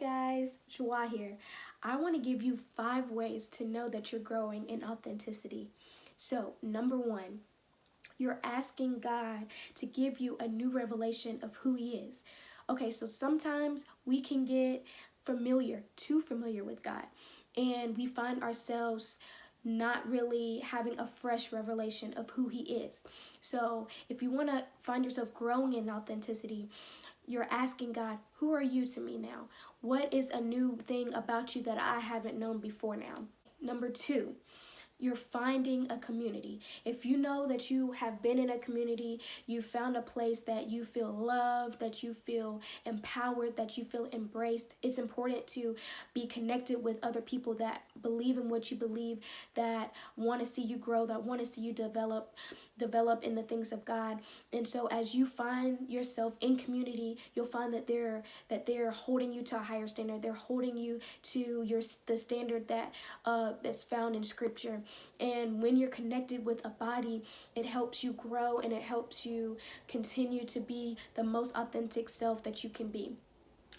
guys, Joie here. I want to give you 5 ways to know that you're growing in authenticity. So, number 1, you're asking God to give you a new revelation of who He is. Okay, so sometimes we can get too familiar with God, and we find ourselves not really having a fresh revelation of who He is. So, if you want to find yourself growing in authenticity, you're asking God, who are you to me now? What is a new thing about you that I haven't known before now? Number 2, you're finding a community. If you know that you have been in a community, you found a place that you feel loved, that you feel empowered, that you feel embraced, it's important to be connected with other people that believe in what you believe, that want to see you grow, that want to see you develop in the things of God. And so as you find yourself in community, you'll find that they're holding you to a higher standard. They're holding you to the standard that's found in Scripture. And when you're connected with a body, it helps you grow and it helps you continue to be the most authentic self that you can be.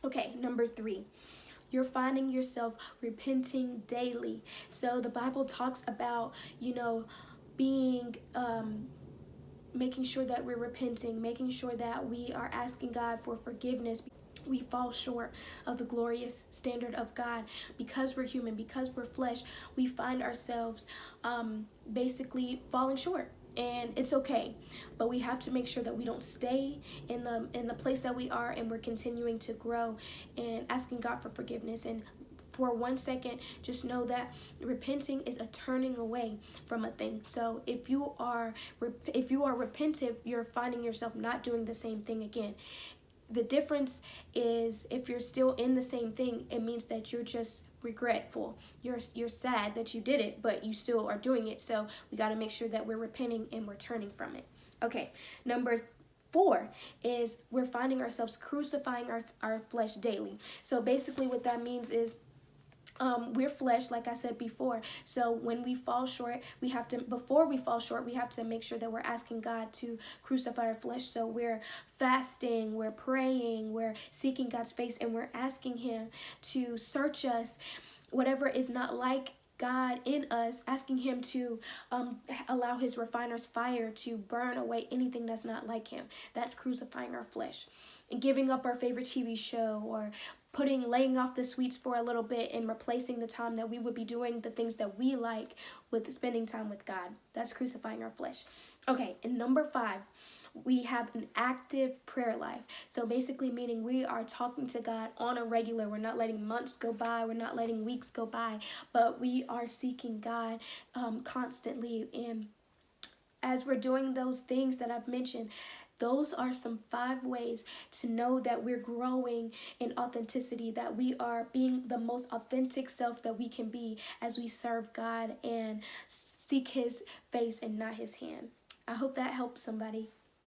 Okay, number 3. You're finding yourself repenting daily. So the Bible talks about, being making sure that we're repenting, making sure that we are asking God for forgiveness. We fall short of the glorious standard of God because we're human, because we're flesh. We find ourselves basically falling short. And it's okay, but we have to make sure that we don't stay in the place that we are, and we're continuing to grow and asking God for forgiveness. And for 1 second, just know that repenting is a turning away from a thing. So if you are repentant, you're finding yourself not doing the same thing again. The difference is if you're still in the same thing, it means that you're just regretful. You're sad that you did it, but you still are doing it. So we got to make sure that we're repenting and we're turning from it. Okay, number 4 is we're finding ourselves crucifying our flesh daily. So basically what that means is we're flesh, like I said before. So when we fall short, before we fall short, we have to make sure that we're asking God to crucify our flesh. So we're fasting, we're praying, we're seeking God's face, and we're asking Him to search us, whatever is not like God in us, asking Him to allow His refiner's fire to burn away anything that's not like Him. That's crucifying our flesh. And giving up our favorite TV show, or laying off the sweets for a little bit and replacing the time that we would be doing the things that we like with spending time with God. That's crucifying our flesh. Okay, and number 5, we have an active prayer life. So basically meaning we are talking to God on a regular. We're not letting months go by. We're not letting weeks go by, but we are seeking God constantly. And as we're doing those things that I've mentioned, those are some 5 ways to know that we're growing in authenticity, that we are being the most authentic self that we can be as we serve God and seek His face and not His hand. I hope that helps somebody.